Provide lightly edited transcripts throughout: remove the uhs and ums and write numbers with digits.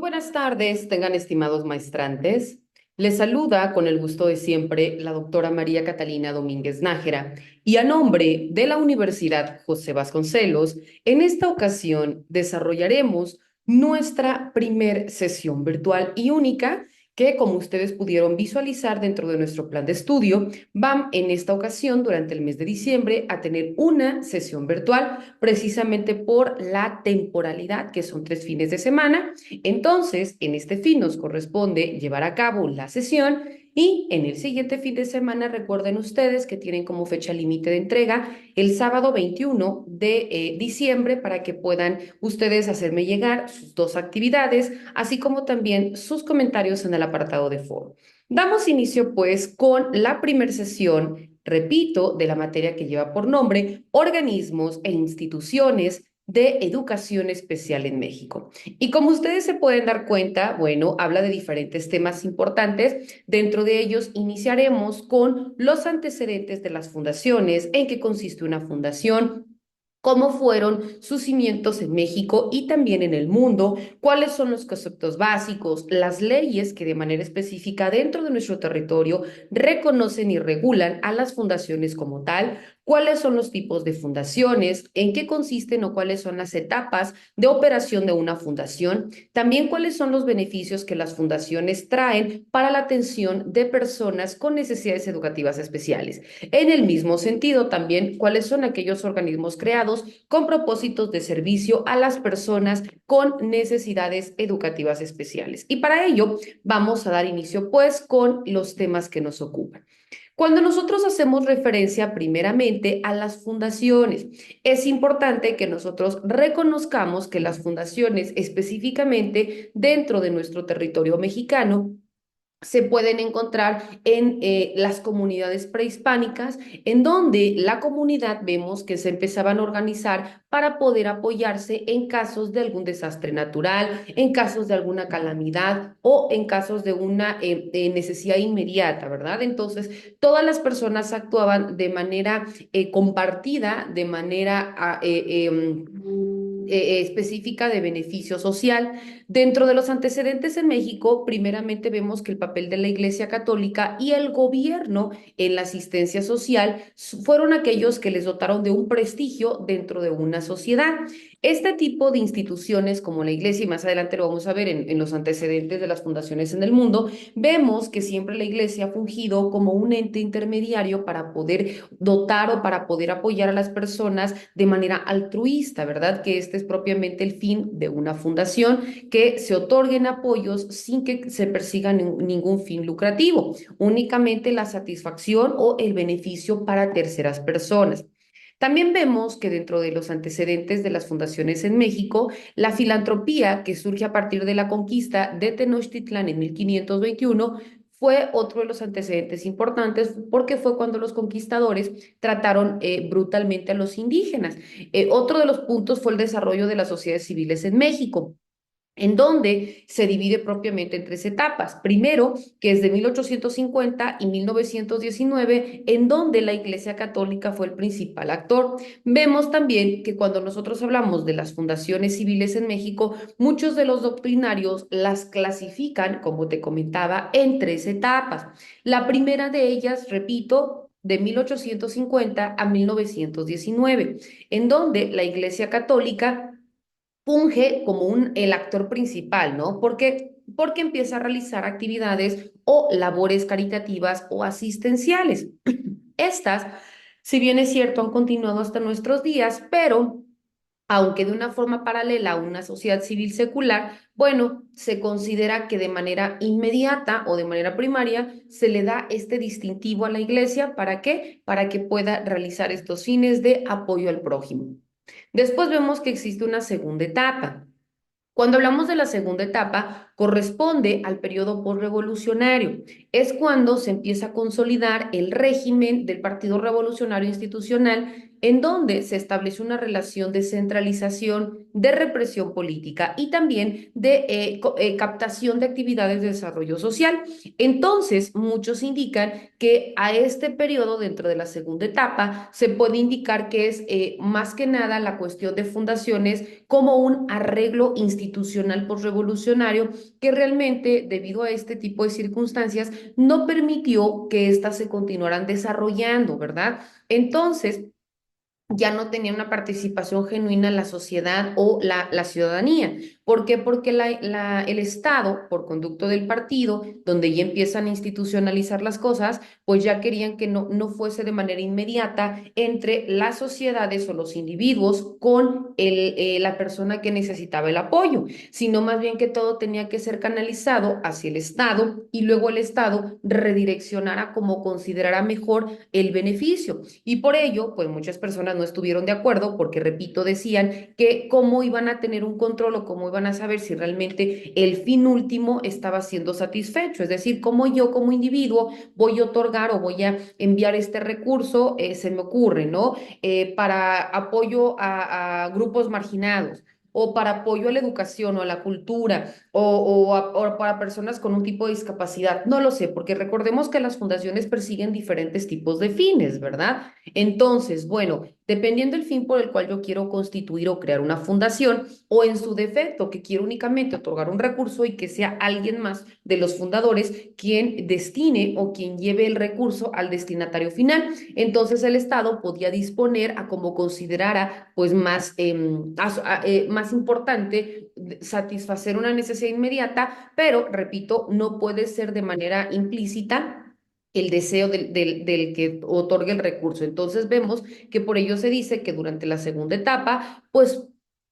buenas tardes, tengan estimados maestrantes. Les saluda con el gusto de siempre la doctora María Catalina Domínguez Nájera y a nombre de la Universidad José Vasconcelos, en esta ocasión desarrollaremos nuestra primer sesión virtual y única que, como ustedes pudieron visualizar dentro de nuestro plan de estudio, van en esta ocasión durante el mes de diciembre a tener una sesión virtual precisamente por la temporalidad, que son 3 fines de semana. Entonces, en este fin nos corresponde llevar a cabo la sesión y en el siguiente fin de semana recuerden ustedes que tienen como fecha límite de entrega el sábado 21 de diciembre para que puedan ustedes hacerme llegar sus dos actividades, así como también sus comentarios en el apartado de foro. Damos inicio pues con la primera sesión, repito, de la materia que lleva por nombre Organismos e instituciones de educación especial en México. Y como ustedes se pueden dar cuenta, bueno, habla de diferentes temas importantes. Dentro de ellos iniciaremos con los antecedentes de las fundaciones, en qué consiste una fundación, cómo fueron sus cimientos en México y también en el mundo, cuáles son los conceptos básicos, las leyes que de manera específica dentro de nuestro territorio reconocen y regulan a las fundaciones como tal, cuáles son los tipos de fundaciones, en qué consisten o cuáles son las etapas de operación de una fundación, también cuáles son los beneficios que las fundaciones traen para la atención de personas con necesidades educativas especiales. En el mismo sentido, también cuáles son aquellos organismos creados con propósitos de servicio a las personas con necesidades educativas especiales. Y para ello vamos a dar inicio pues con los temas que nos ocupan. Cuando nosotros hacemos referencia primeramente a las fundaciones, es importante que nosotros reconozcamos que las fundaciones específicamente dentro de nuestro territorio mexicano se pueden encontrar en las comunidades prehispánicas, en donde la comunidad vemos que se empezaban a organizar para poder apoyarse en casos de algún desastre natural, en casos de alguna calamidad o en casos de una necesidad inmediata, ¿verdad? Entonces, todas las personas actuaban de manera compartida, de manera específica de beneficio social. Dentro de los antecedentes en México, primeramente vemos que el papel de la Iglesia Católica y el gobierno en la asistencia social fueron aquellos que les dotaron de un prestigio dentro de una sociedad. Este tipo de instituciones como la Iglesia, y más adelante lo vamos a ver en los antecedentes de las fundaciones en el mundo, vemos que siempre la Iglesia ha fungido como un ente intermediario para poder dotar o para poder apoyar a las personas de manera altruista, ¿verdad? Que este es propiamente el fin de una fundación, que se otorguen apoyos sin que se persiga ningún fin lucrativo, únicamente la satisfacción o el beneficio para terceras personas. También vemos que dentro de los antecedentes de las fundaciones en México, la filantropía que surge a partir de la conquista de Tenochtitlán en 1521 fue otro de los antecedentes importantes porque fue cuando los conquistadores trataron brutalmente a los indígenas. Otro de los puntos fue el desarrollo de las sociedades civiles en México, en donde se divide propiamente en 3 etapas. Primero, que es de 1850 y 1919, en donde la Iglesia Católica fue el principal actor. Vemos también que cuando nosotros hablamos de las fundaciones civiles en México, muchos de los doctrinarios las clasifican, como te comentaba, en 3 etapas. La primera de ellas, repito, de 1850 a 1919, en donde la Iglesia Católica funge como el actor principal, ¿no? Porque empieza a realizar actividades o labores caritativas o asistenciales. Estas, si bien es cierto, han continuado hasta nuestros días, pero aunque de una forma paralela a una sociedad civil secular, bueno, se considera que de manera inmediata o de manera primaria se le da este distintivo a la iglesia. ¿Para qué? Para que pueda realizar estos fines de apoyo al prójimo. Después vemos que existe una segunda etapa. Cuando hablamos de la segunda etapa, corresponde al periodo postrevolucionario. Es cuando se empieza a consolidar el régimen del Partido Revolucionario Institucional, en donde se establece una relación de centralización de represión política y también de captación de actividades de desarrollo social. Entonces, muchos indican que a este periodo dentro de la segunda etapa se puede indicar que es más que nada la cuestión de fundaciones como un arreglo institucional postrevolucionario que realmente, debido a este tipo de circunstancias, no permitió que éstas se continuaran desarrollando, ¿verdad? Entonces, ya no tenía una participación genuina en la sociedad o la ciudadanía. ¿Por qué? Porque el Estado, por conducto del partido, donde ya empiezan a institucionalizar las cosas, pues ya querían que no fuese de manera inmediata entre las sociedades o los individuos con la persona que necesitaba el apoyo, sino más bien que todo tenía que ser canalizado hacia el Estado y luego el Estado redireccionara como considerara mejor el beneficio. Y por ello, pues muchas personas no estuvieron de acuerdo porque, repito, decían que cómo iban a tener un control o cómo iban a saber si realmente el fin último estaba siendo satisfecho. Es decir, cómo yo como individuo voy a otorgar o voy a enviar este recurso, se me ocurre, ¿no? Para apoyo a grupos marginados o para apoyo a la educación o a la cultura o para personas con un tipo de discapacidad. No lo sé, porque recordemos que las fundaciones persiguen diferentes tipos de fines, ¿verdad? Entonces, bueno, dependiendo del fin por el cual yo quiero constituir o crear una fundación, o en su defecto, que quiero únicamente otorgar un recurso y que sea alguien más de los fundadores quien destine o quien lleve el recurso al destinatario final. Entonces el Estado podía disponer a como considerara pues más importante satisfacer una necesidad inmediata, pero repito, no puede ser de manera implícita el deseo del que otorgue el recurso. Entonces vemos que por ello se dice que durante la segunda etapa, pues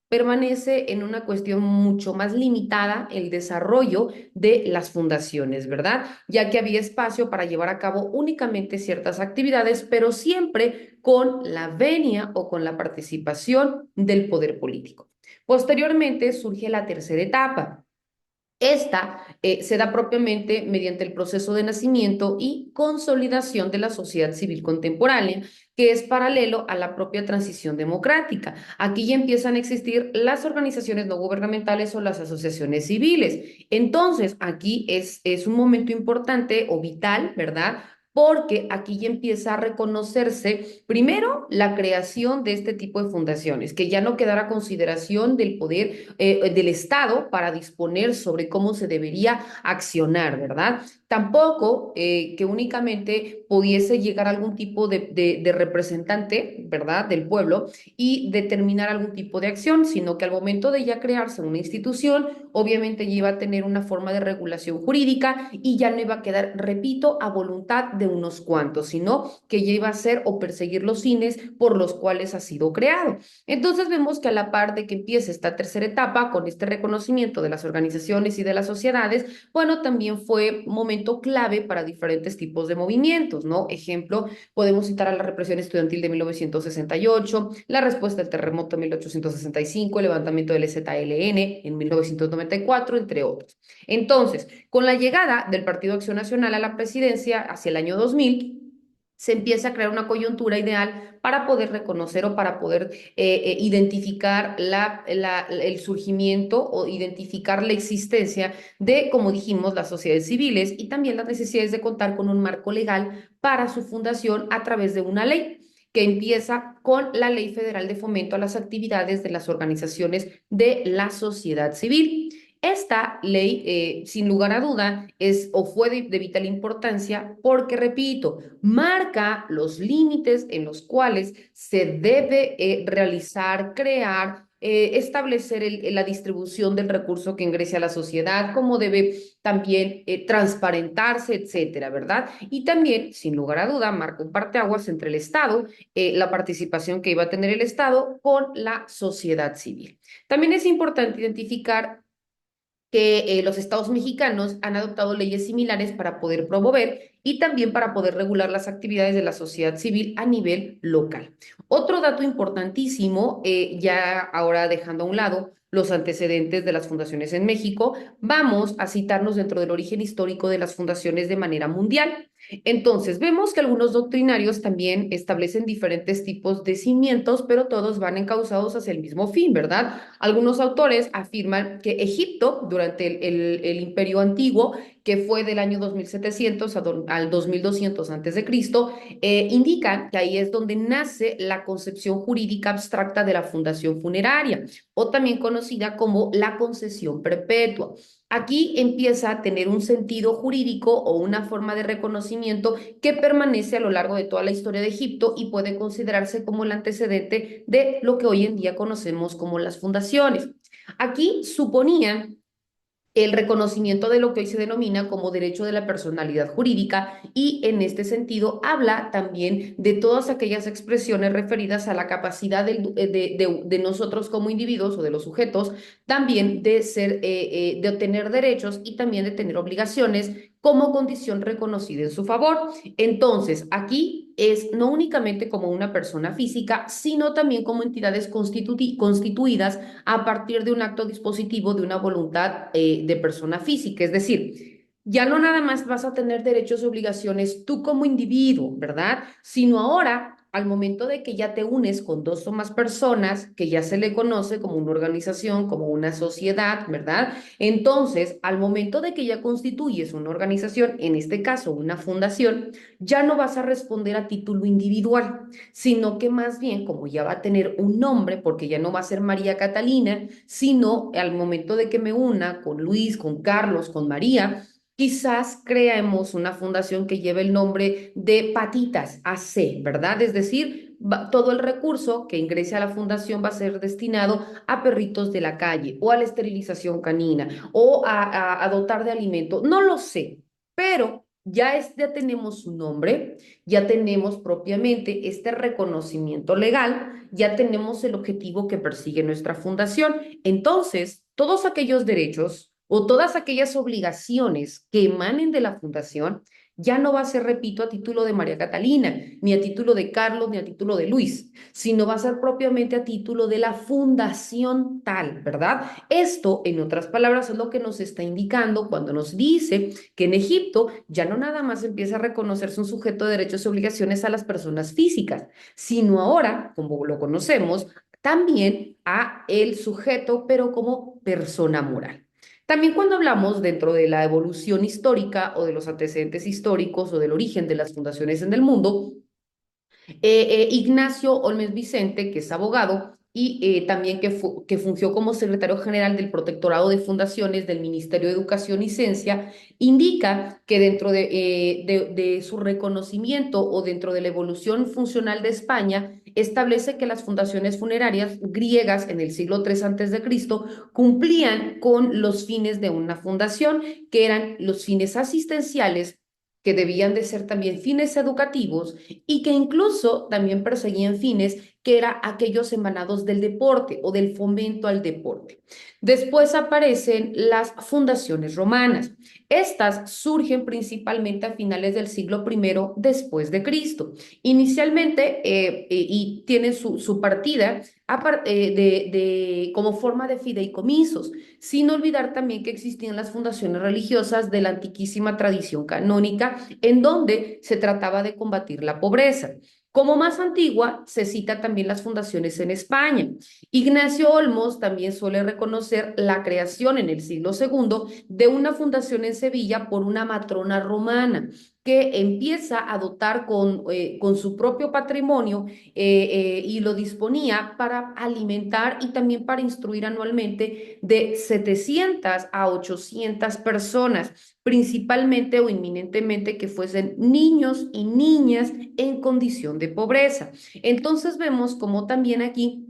permanece en una cuestión mucho más limitada el desarrollo de las fundaciones, ¿verdad? Ya que había espacio para llevar a cabo únicamente ciertas actividades, pero siempre con la venia o con la participación del poder político. Posteriormente surge la tercera etapa. Esta se da propiamente mediante el proceso de nacimiento y consolidación de la sociedad civil contemporánea, que es paralelo a la propia transición democrática. Aquí ya empiezan a existir las organizaciones no gubernamentales o las asociaciones civiles. Entonces, aquí es un momento importante o vital, ¿verdad? Porque aquí ya empieza a reconocerse primero la creación de este tipo de fundaciones, que ya no quedara a consideración del poder del Estado para disponer sobre cómo se debería accionar, ¿verdad? Tampoco que únicamente pudiese llegar algún tipo de representante, ¿verdad?, del pueblo y determinar algún tipo de acción, sino que al momento de ya crearse una institución, obviamente ya iba a tener una forma de regulación jurídica y ya no iba a quedar, repito, a voluntad de unos cuantos, sino que ya iba a ser o perseguir los fines por los cuales ha sido creado. Entonces vemos que a la par de que empieza esta tercera etapa con este reconocimiento de las organizaciones y de las sociedades, bueno, también fue momento clave para diferentes tipos de movimientos, ¿no? Ejemplo, podemos citar a la represión estudiantil de 1968, la respuesta al terremoto de 1865, el levantamiento del EZLN en 1994, entre otros. Entonces, con la llegada del Partido Acción Nacional a la presidencia hacia el año 2000, se empieza a crear una coyuntura ideal para poder reconocer o para poder identificar el surgimiento o identificar la existencia de, como dijimos, las sociedades civiles y también las necesidades de contar con un marco legal para su fundación a través de una ley que empieza con la Ley Federal de Fomento a las Actividades de las Organizaciones de la Sociedad Civil. Esta ley, sin lugar a duda, es o fue de vital importancia porque, repito, marca los límites en los cuales se debe realizar, crear, establecer la distribución del recurso que ingrese a la sociedad, cómo debe también transparentarse, etcétera, ¿verdad? Y también, sin lugar a duda, marca un parteaguas entre el Estado, la participación que iba a tener el Estado con la sociedad civil. También es importante identificar que los estados mexicanos han adoptado leyes similares para poder promover y también para poder regular las actividades de la sociedad civil a nivel local. Otro dato importantísimo, ya ahora dejando a un lado los antecedentes de las fundaciones en México, vamos a citarnos dentro del origen histórico de las fundaciones de manera mundial. Entonces, vemos que algunos doctrinarios también establecen diferentes tipos de cimientos, pero todos van encausados hacia el mismo fin, ¿verdad? Algunos autores afirman que Egipto, durante el Imperio Antiguo, que fue del año 2700 al 2200 antes de Cristo, indican que ahí es donde nace la concepción jurídica abstracta de la fundación funeraria, o también conocida como la concesión perpetua. Aquí empieza a tener un sentido jurídico o una forma de reconocimiento que permanece a lo largo de toda la historia de Egipto y puede considerarse como el antecedente de lo que hoy en día conocemos como las fundaciones. Aquí suponían el reconocimiento de lo que hoy se denomina como derecho de la personalidad jurídica y en este sentido habla también de todas aquellas expresiones referidas a la capacidad de nosotros como individuos o de los sujetos también de ser, de obtener derechos y también de tener obligaciones como condición reconocida en su favor. Entonces, aquí es no únicamente como una persona física, sino también como entidades constituidas a partir de un acto dispositivo de una voluntad de persona física. Es decir, ya no nada más vas a tener derechos y obligaciones tú como individuo, ¿verdad? Sino ahora, al momento de que ya te unes con dos o más personas, que ya se le conoce como una organización, como una sociedad, ¿verdad? Entonces, al momento de que ya constituyes una organización, en este caso una fundación, ya no vas a responder a título individual, sino que más bien, como ya va a tener un nombre, porque ya no va a ser María Catalina, sino al momento de que me una con Luis, con Carlos, con María, quizás creemos una fundación que lleve el nombre de Patitas AC, ¿verdad? Es decir, todo el recurso que ingrese a la fundación va a ser destinado a perritos de la calle o a la esterilización canina o a dotar de alimento, no lo sé, pero ya tenemos un nombre, ya tenemos propiamente este reconocimiento legal, ya tenemos el objetivo que persigue nuestra fundación. Entonces, todos aquellos derechos o todas aquellas obligaciones que emanen de la fundación ya no va a ser, repito, a título de María Catalina, ni a título de Carlos, ni a título de Luis, sino va a ser propiamente a título de la fundación tal, ¿verdad? Esto, en otras palabras, es lo que nos está indicando cuando nos dice que en Egipto ya no nada más empieza a reconocerse un sujeto de derechos y obligaciones a las personas físicas, sino ahora, como lo conocemos, también a el sujeto, pero como persona moral. También cuando hablamos dentro de la evolución histórica o de los antecedentes históricos o del origen de las fundaciones en el mundo, Ignacio Olmes Vicente, que es abogado y también que fungió como secretario general del Protectorado de Fundaciones del Ministerio de Educación y Ciencia, indica que dentro de su reconocimiento o dentro de la evolución funcional de España, establece que las fundaciones funerarias griegas en el siglo III antes de Cristo cumplían con los fines de una fundación, que eran los fines asistenciales, que debían de ser también fines educativos y que incluso también perseguían fines que eran aquellos emanados del deporte o del fomento al deporte. Después aparecen las fundaciones romanas. Estas surgen principalmente a finales del siglo I después de Cristo. Inicialmente, y tienen su partida como forma de fideicomisos, sin olvidar también que existían las fundaciones religiosas de la antiquísima tradición canónica, en donde se trataba de combatir la pobreza. Como más antigua, se cita también las fundaciones en España. Ignacio Olmos también suele reconocer la creación en el siglo segundo de una fundación en Sevilla por una matrona romana que empieza a dotar con su propio patrimonio y lo disponía para alimentar y también para instruir anualmente de 700 a 800 personas, principalmente o inminentemente que fuesen niños y niñas en condición de pobreza. Entonces vemos como también aquí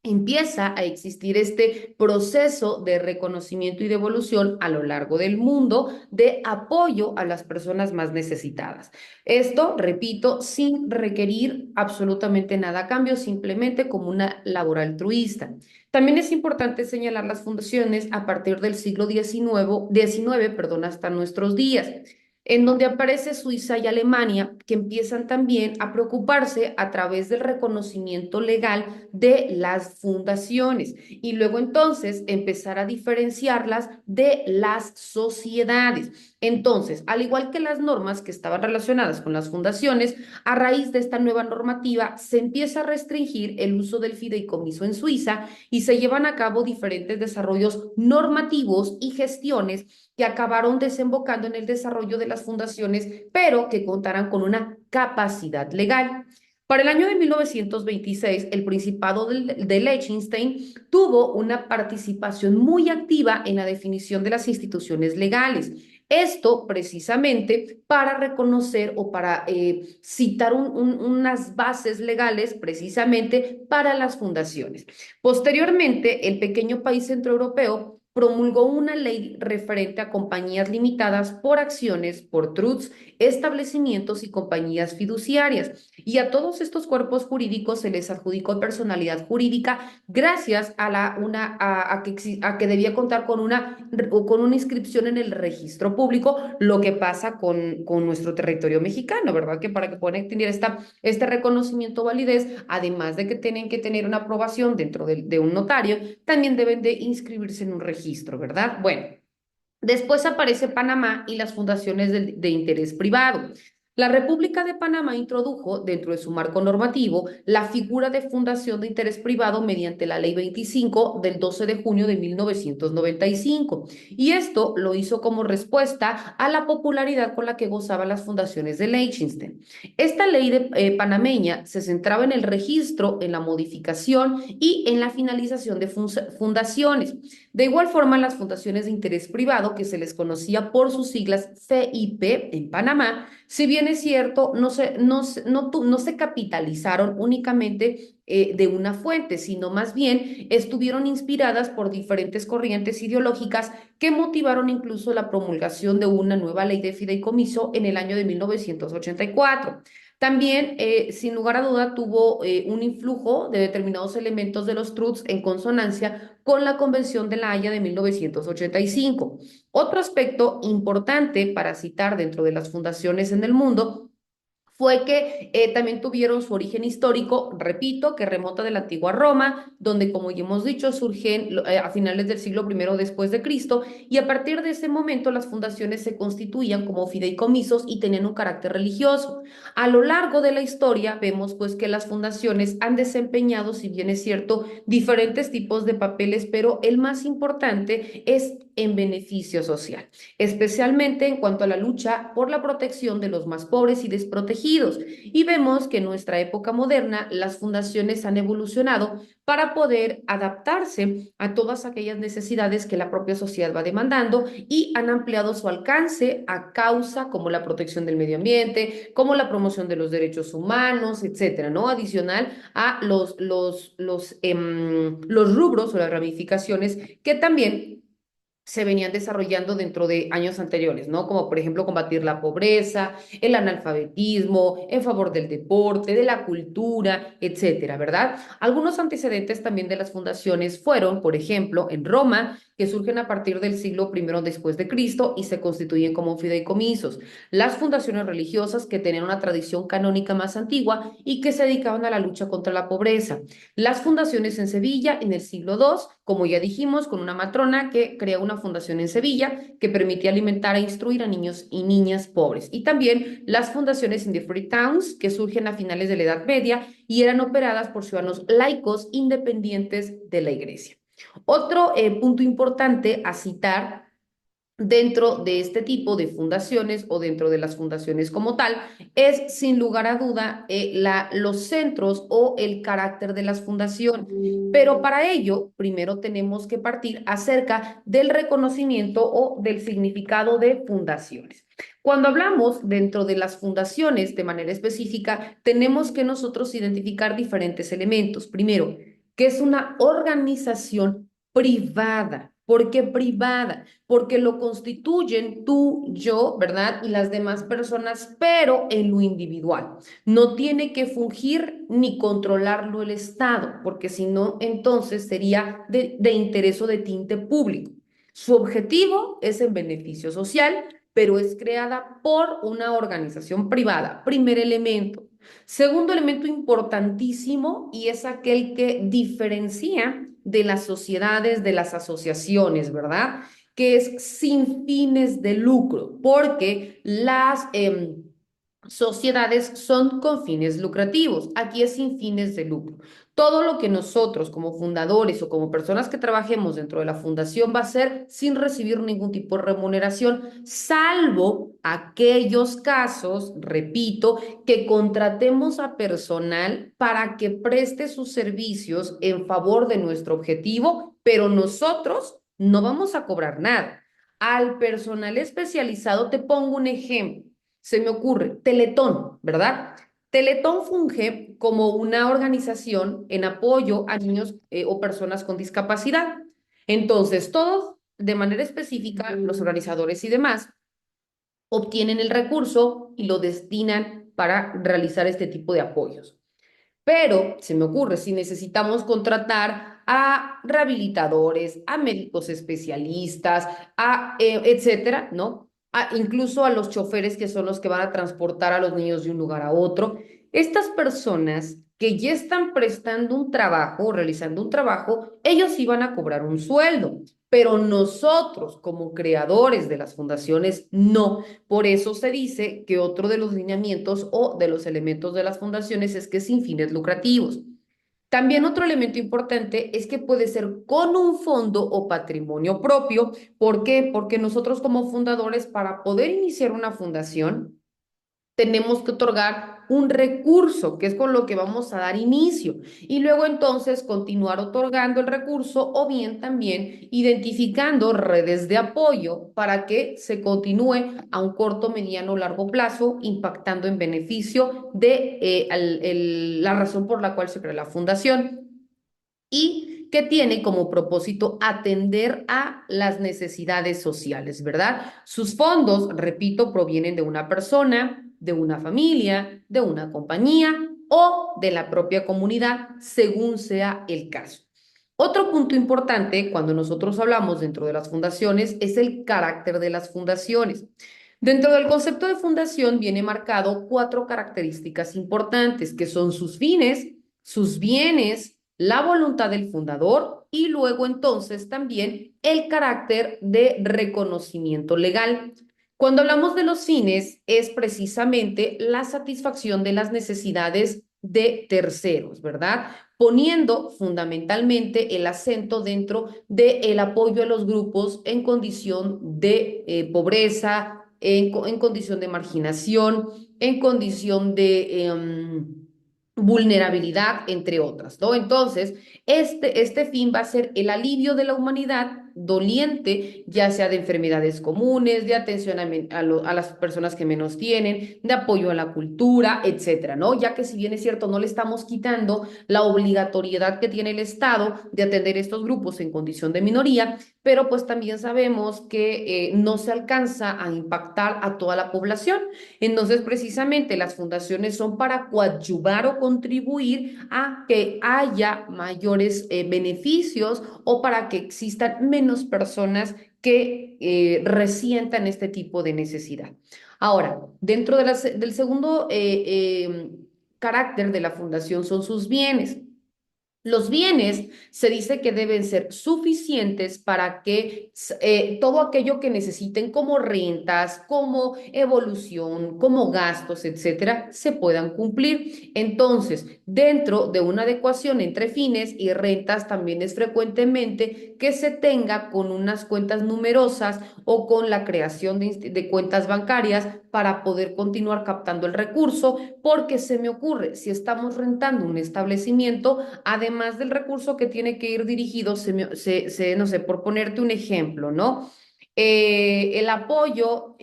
empieza a existir este proceso de reconocimiento y de evolución a lo largo del mundo de apoyo a las personas más necesitadas. Esto, repito, sin requerir absolutamente nada a cambio, simplemente como una labor altruista. También es importante señalar las fundaciones a partir del siglo XIX, perdón, hasta nuestros días, en donde aparece Suiza y Alemania, que empiezan también a preocuparse a través del reconocimiento legal de las fundaciones y luego entonces empezar a diferenciarlas de las sociedades. Entonces, al igual que las normas que estaban relacionadas con las fundaciones, a raíz de esta nueva normativa se empieza a restringir el uso del fideicomiso en Suiza y se llevan a cabo diferentes desarrollos normativos y gestiones que acabaron desembocando en el desarrollo de las fundaciones, pero que contarán con una capacidad legal. Para el año de 1926, el Principado de Liechtenstein tuvo una participación muy activa en la definición de las instituciones legales. Esto precisamente para reconocer o para citar unas bases legales precisamente para las fundaciones. Posteriormente, el pequeño país centroeuropeo promulgó una ley referente a compañías limitadas por acciones, por trusts, establecimientos y compañías fiduciarias. Y a todos estos cuerpos jurídicos se les adjudicó personalidad jurídica gracias a que debía contar con una inscripción en el registro público, lo que pasa con nuestro territorio mexicano, ¿verdad? Que para que puedan tener este reconocimiento validez, además de que tienen que tener una aprobación dentro de un notario, también deben de inscribirse en un registro, ¿verdad? Bueno, después aparece Panamá y las fundaciones de interés privado. La República de Panamá introdujo dentro de su marco normativo la figura de fundación de interés privado mediante la Ley 25 del 12 de junio de 1995. Y esto lo hizo como respuesta a la popularidad con la que gozaban las fundaciones de Liechtenstein. Esta ley panameña se centraba en el registro, en la modificación y en la finalización de fundaciones. De igual forma, las fundaciones de interés privado, que se les conocía por sus siglas FIP en Panamá, si bien es cierto, no se capitalizaron únicamente de una fuente, sino más bien estuvieron inspiradas por diferentes corrientes ideológicas que motivaron incluso la promulgación de una nueva ley de fideicomiso en el año de 1984. También, sin lugar a duda, tuvo un influjo de determinados elementos de los trusts en consonancia con la Convención de la Haya de 1985. Otro aspecto importante para citar dentro de las fundaciones en el mundo fue que también tuvieron su origen histórico, repito, que remonta de la antigua Roma, donde, como ya hemos dicho, surgen a finales del siglo I después de Cristo, y a partir de ese momento las fundaciones se constituían como fideicomisos y tenían un carácter religioso. A lo largo de la historia vemos pues que las fundaciones han desempeñado, si bien es cierto, diferentes tipos de papeles, pero el más importante es en beneficio social, especialmente en cuanto a la lucha por la protección de los más pobres y desprotegidos. Y vemos que en nuestra época moderna las fundaciones han evolucionado para poder adaptarse a todas aquellas necesidades que la propia sociedad va demandando y han ampliado su alcance a causa como la protección del medio ambiente, como la promoción de los derechos humanos, etcétera, ¿no? Adicional a los rubros o las ramificaciones que también se venían desarrollando dentro de años anteriores, ¿no? Como por ejemplo combatir la pobreza, el analfabetismo, en favor del deporte, de la cultura, etcétera, ¿verdad? Algunos antecedentes también de las fundaciones fueron, por ejemplo, en Roma, que surgen a partir del siglo I después de Cristo y se constituyen como fideicomisos. Las fundaciones religiosas que tenían una tradición canónica más antigua y que se dedicaban a la lucha contra la pobreza. Las fundaciones en Sevilla en el siglo II, como ya dijimos, con una matrona que crea una fundación en Sevilla que permitía alimentar e instruir a niños y niñas pobres. Y también las fundaciones in the Free Towns, que surgen a finales de la Edad Media y eran operadas por ciudadanos laicos independientes de la Iglesia. Otro punto importante a citar dentro de este tipo de fundaciones o dentro de las fundaciones como tal, es sin lugar a duda los centros o el carácter de las fundaciones. Pero para ello, primero tenemos que partir acerca del reconocimiento o del significado de fundaciones. Cuando hablamos dentro de las fundaciones de manera específica, tenemos que nosotros identificar diferentes elementos. Primero, que es una organización privada. ¿Por qué privada? Porque lo constituyen tú, yo, ¿verdad? Y las demás personas, pero en lo individual. No tiene que fungir ni controlarlo el Estado, porque si no, entonces sería de interés o de tinte público. Su objetivo es en beneficio social, pero es creada por una organización privada. Primer elemento. Segundo elemento importantísimo y es aquel que diferencia de las sociedades, de las asociaciones, ¿verdad? Que es sin fines de lucro, porque las sociedades son con fines lucrativos. Aquí es sin fines de lucro. Todo lo que nosotros como fundadores o como personas que trabajemos dentro de la fundación va a ser sin recibir ningún tipo de remuneración, salvo aquellos casos, repito, que contratemos a personal para que preste sus servicios en favor de nuestro objetivo, pero nosotros no vamos a cobrar nada. Al personal especializado, te pongo un ejemplo. Se me ocurre, Teletón, ¿verdad? Teletón funge como una organización en apoyo a niños o personas con discapacidad. Entonces, todos, de manera específica, los organizadores y demás, obtienen el recurso y lo destinan para realizar este tipo de apoyos. Pero se me ocurre, si necesitamos contratar a rehabilitadores, a médicos especialistas, etcétera, ¿no? Incluso a los choferes que son los que van a transportar a los niños de un lugar a otro. Estas personas que ya están prestando un trabajo, realizando un trabajo, ellos sí van a cobrar un sueldo, pero nosotros como creadores de las fundaciones no. Por eso se dice que otro de los lineamientos o de los elementos de las fundaciones es que es sin fines lucrativos. También otro elemento importante es que puede ser con un fondo o patrimonio propio. ¿Por qué? Porque nosotros como fundadores, para poder iniciar una fundación, tenemos que otorgar un recurso, que es con lo que vamos a dar inicio, y luego entonces continuar otorgando el recurso o bien también identificando redes de apoyo para que se continúe a un corto, mediano o largo plazo, impactando en beneficio de la razón por la cual se crea la fundación y que tiene como propósito atender a las necesidades sociales, ¿verdad? Sus fondos, repito, provienen de una persona, de una familia, de una compañía o de la propia comunidad, según sea el caso. Otro punto importante cuando nosotros hablamos dentro de las fundaciones es el carácter de las fundaciones. Dentro del concepto de fundación viene marcado cuatro características importantes, que son sus fines, sus bienes, la voluntad del fundador y luego entonces también el carácter de reconocimiento legal. Cuando hablamos de los fines es precisamente la satisfacción de las necesidades de terceros, ¿verdad? Poniendo fundamentalmente el acento dentro del apoyo a los grupos en condición de pobreza, en condición de marginación, en condición de vulnerabilidad, entre otras, ¿no? Entonces, este fin va a ser el alivio de la humanidad doliente, ya sea de enfermedades comunes, de atención a las personas que menos tienen, de apoyo a la cultura, etcétera, ¿no? Ya que si bien es cierto, no le estamos quitando la obligatoriedad que tiene el Estado de atender estos grupos en condición de minoría, pero pues también sabemos que no se alcanza a impactar a toda la población. Entonces, precisamente las fundaciones son para coadyuvar o contribuir a que haya mayores beneficios o para que existan menos personas que resientan este tipo de necesidad. Ahora, dentro de del segundo carácter de la fundación son sus bienes. Los bienes se dice que deben ser suficientes para que todo aquello que necesiten como rentas, como evolución, como gastos, etcétera, se puedan cumplir. Entonces, dentro de una adecuación entre fines y rentas, también es frecuentemente que se tenga con unas cuentas numerosas o con la creación de cuentas bancarias para poder continuar captando el recurso, porque se me ocurre, si estamos rentando un establecimiento, además del recurso que tiene que ir dirigido, no sé, por ponerte un ejemplo, ¿no? El apoyo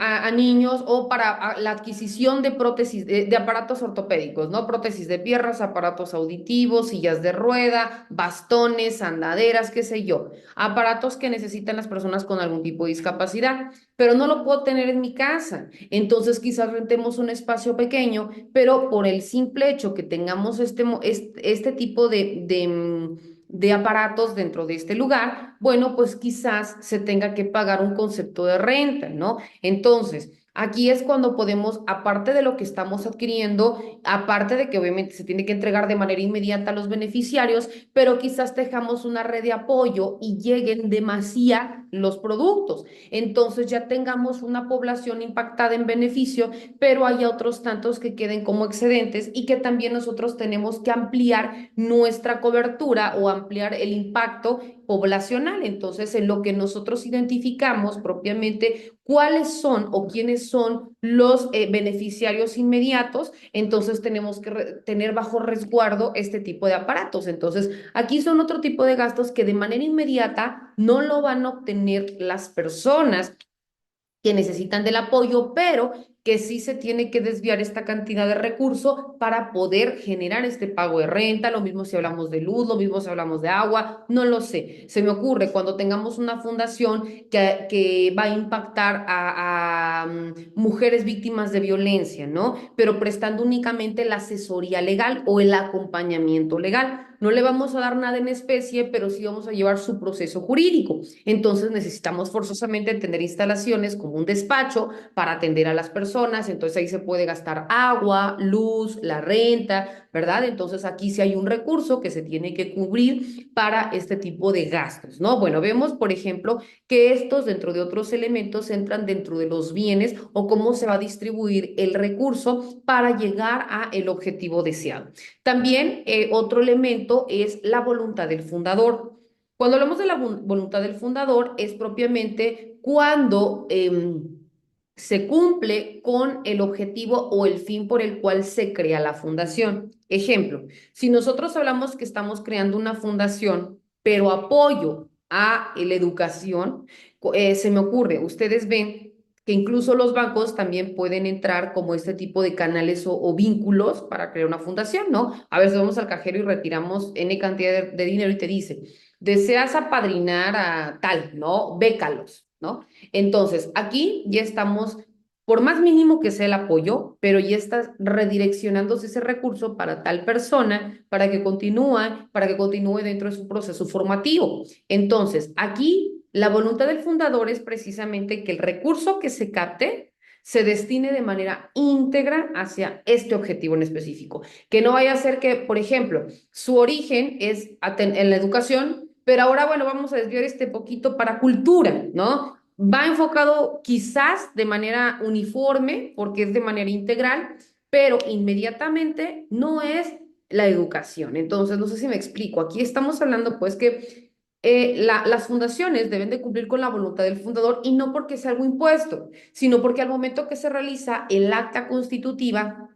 a niños o para la adquisición de prótesis, de aparatos ortopédicos, ¿no? Prótesis de piernas, aparatos auditivos, sillas de rueda, bastones, andaderas, qué sé yo. Aparatos que necesitan las personas con algún tipo de discapacidad, pero no lo puedo tener en mi casa. Entonces quizás rentemos un espacio pequeño, pero por el simple hecho que tengamos este tipo de aparatos dentro de este lugar, bueno, pues quizás se tenga que pagar un concepto de renta, ¿no? Entonces, aquí es cuando podemos, aparte de lo que estamos adquiriendo, aparte de que obviamente se tiene que entregar de manera inmediata a los beneficiarios, pero quizás dejamos una red de apoyo y lleguen demasiado los productos. Entonces ya tengamos una población impactada en beneficio, pero hay otros tantos que queden como excedentes y que también nosotros tenemos que ampliar nuestra cobertura o ampliar el impacto poblacional. Entonces, en lo que nosotros identificamos propiamente cuáles son o quiénes son los beneficiarios inmediatos, entonces tenemos que tener bajo resguardo este tipo de aparatos. Entonces, aquí son otro tipo de gastos que de manera inmediata no lo van a obtener las personas que necesitan del apoyo, pero que sí se tiene que desviar esta cantidad de recursos para poder generar este pago de renta, lo mismo si hablamos de luz, lo mismo si hablamos de agua, no lo sé. Se me ocurre cuando tengamos una fundación que va a impactar a mujeres víctimas de violencia, ¿no? Pero prestando únicamente la asesoría legal o el acompañamiento legal. No le vamos a dar nada en especie, pero sí vamos a llevar su proceso jurídico. Entonces necesitamos forzosamente tener instalaciones como un despacho para atender a las personas. Entonces ahí se puede gastar agua, luz, la renta, ¿verdad? Entonces aquí sí hay un recurso que se tiene que cubrir para este tipo de gastos, ¿no? Bueno, vemos, por ejemplo, que estos dentro de otros elementos entran dentro de los bienes o cómo se va a distribuir el recurso para llegar a el objetivo deseado. También otro elemento es la voluntad del fundador. Cuando hablamos de la voluntad del fundador es propiamente cuando se cumple con el objetivo o el fin por el cual se crea la fundación. Ejemplo, si nosotros hablamos que estamos creando una fundación, pero apoyo a la educación, se me ocurre, ustedes ven que incluso los bancos también pueden entrar como este tipo de canales o vínculos para crear una fundación, ¿no? A veces vamos al cajero y retiramos N cantidad de dinero y te dice, deseas apadrinar a tal, ¿no? Bécalos, ¿no? Entonces, aquí ya estamos, por más mínimo que sea el apoyo, pero ya está redireccionándose ese recurso para tal persona, para que continúe dentro de su proceso formativo. Entonces, aquí la voluntad del fundador es precisamente que el recurso que se capte se destine de manera íntegra hacia este objetivo en específico. Que no vaya a ser que, por ejemplo, su origen es en la educación, pero ahora, bueno, vamos a desviar este poquito para cultura, ¿no? Va enfocado quizás de manera uniforme, porque es de manera integral, pero inmediatamente no es la educación. Entonces, no sé si me explico. Aquí estamos hablando, pues, que las fundaciones deben de cumplir con la voluntad del fundador y no porque sea algo impuesto, sino porque al momento que se realiza el acta constitutiva,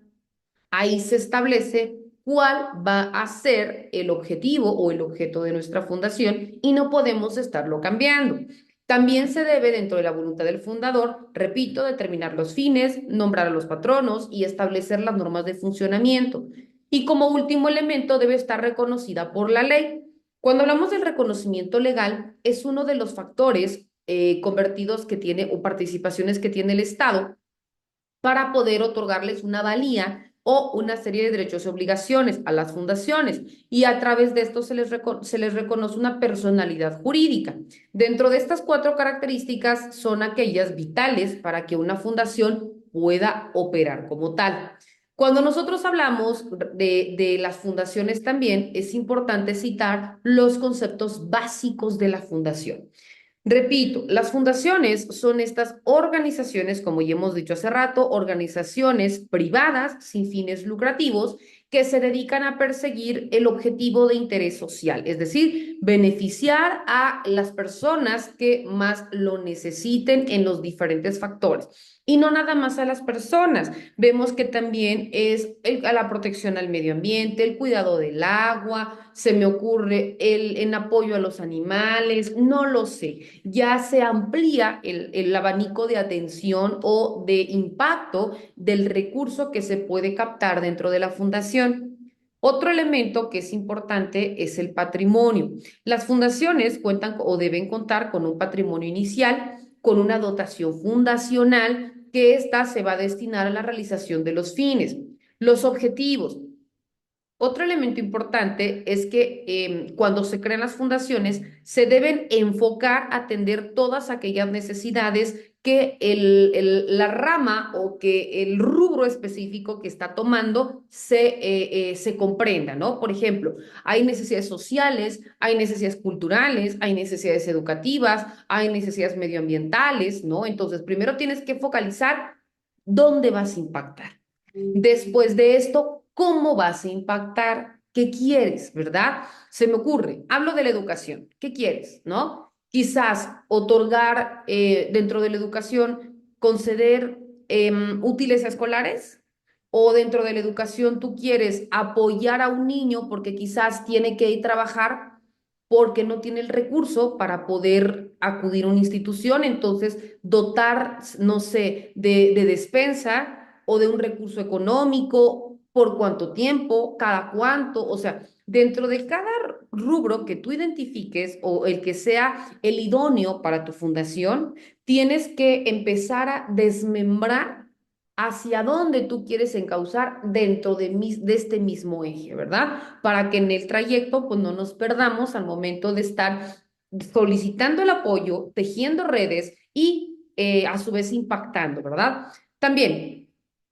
ahí se establece cuál va a ser el objetivo o el objeto de nuestra fundación y no podemos estarlo cambiando. También se debe, dentro de la voluntad del fundador, repito, determinar los fines, nombrar a los patronos y establecer las normas de funcionamiento. Y como último elemento debe estar reconocida por la ley. Cuando hablamos del reconocimiento legal, es uno de los factores convertidos que tiene o participaciones que tiene el Estado para poder otorgarles una valía o una serie de derechos y obligaciones a las fundaciones y a través de esto se les reconoce una personalidad jurídica. Dentro de estas cuatro características son aquellas vitales para que una fundación pueda operar como tal. Cuando nosotros hablamos de las fundaciones también es importante citar los conceptos básicos de la fundación. Repito, las fundaciones son estas organizaciones, como ya hemos dicho hace rato, organizaciones privadas sin fines lucrativos que se dedican a perseguir el objetivo de interés social, es decir, beneficiar a las personas que más lo necesiten en los diferentes factores. Y no nada más a las personas. Vemos que también es a la protección al medio ambiente, el cuidado del agua, se me ocurre en apoyo a los animales, no lo sé. Ya se amplía el abanico de atención o de impacto del recurso que se puede captar dentro de la fundación. Otro elemento que es importante es el patrimonio. Las fundaciones cuentan o deben contar con un patrimonio inicial, con una dotación fundacional, que ésta se va a destinar a la realización de los fines. Los objetivos. Otro elemento importante es que cuando se crean las fundaciones se deben enfocar a atender todas aquellas necesidades que la rama o que el rubro específico que está tomando se comprenda, ¿no? Por ejemplo, hay necesidades sociales, hay necesidades culturales, hay necesidades educativas, hay necesidades medioambientales, ¿no? Entonces, primero tienes que focalizar dónde vas a impactar. Después de esto, ¿cómo vas a impactar? ¿Qué quieres, verdad? Se me ocurre, hablo de la educación. ¿Qué quieres, no? Quizás otorgar dentro de la educación, conceder útiles escolares, o dentro de la educación tú quieres apoyar a un niño porque quizás tiene que ir a trabajar porque no tiene el recurso para poder acudir a una institución, entonces dotar, no sé, de despensa o de un recurso económico, por cuánto tiempo, cada cuánto, o sea, dentro de cada rubro que tú identifiques o el que sea el idóneo para tu fundación, tienes que empezar a desmembrar hacia dónde tú quieres encauzar dentro de este mismo eje, ¿verdad? Para que en el trayecto pues no nos perdamos al momento de estar solicitando el apoyo, tejiendo redes y a su vez impactando, ¿verdad? También,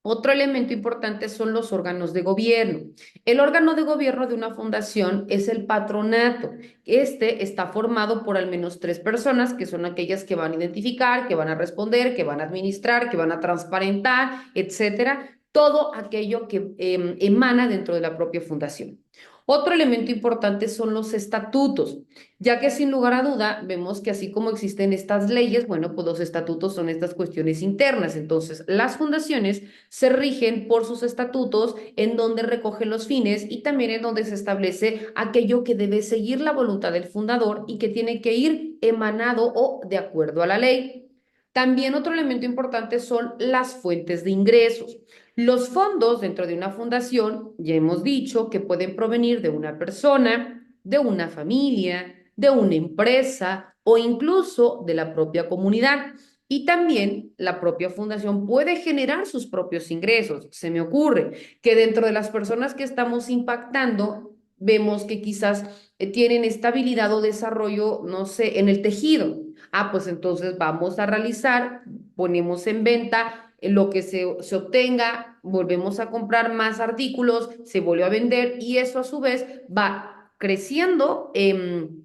otro elemento importante son los órganos de gobierno. El órgano de gobierno de una fundación es el patronato. Este está formado por al menos tres personas, que son aquellas que van a identificar, que van a responder, que van a administrar, que van a transparentar, etcétera. Todo aquello que emana dentro de la propia fundación. Otro elemento importante son los estatutos, ya que sin lugar a duda vemos que así como existen estas leyes, bueno, pues los estatutos son estas cuestiones internas. Entonces, las fundaciones se rigen por sus estatutos en donde recogen los fines y también en donde se establece aquello que debe seguir la voluntad del fundador y que tiene que ir emanado o de acuerdo a la ley. También otro elemento importante son las fuentes de ingresos. Los fondos dentro de una fundación, ya hemos dicho que pueden provenir de una persona, de una familia, de una empresa o incluso de la propia comunidad. Y también la propia fundación puede generar sus propios ingresos. Se me ocurre que dentro de las personas que estamos impactando, vemos que quizás tienen estabilidad o desarrollo, no sé, en el tejido. Ah, pues entonces vamos a realizar, ponemos en venta lo que se obtenga, volvemos a comprar más artículos, se vuelve a vender y eso a su vez va creciendo el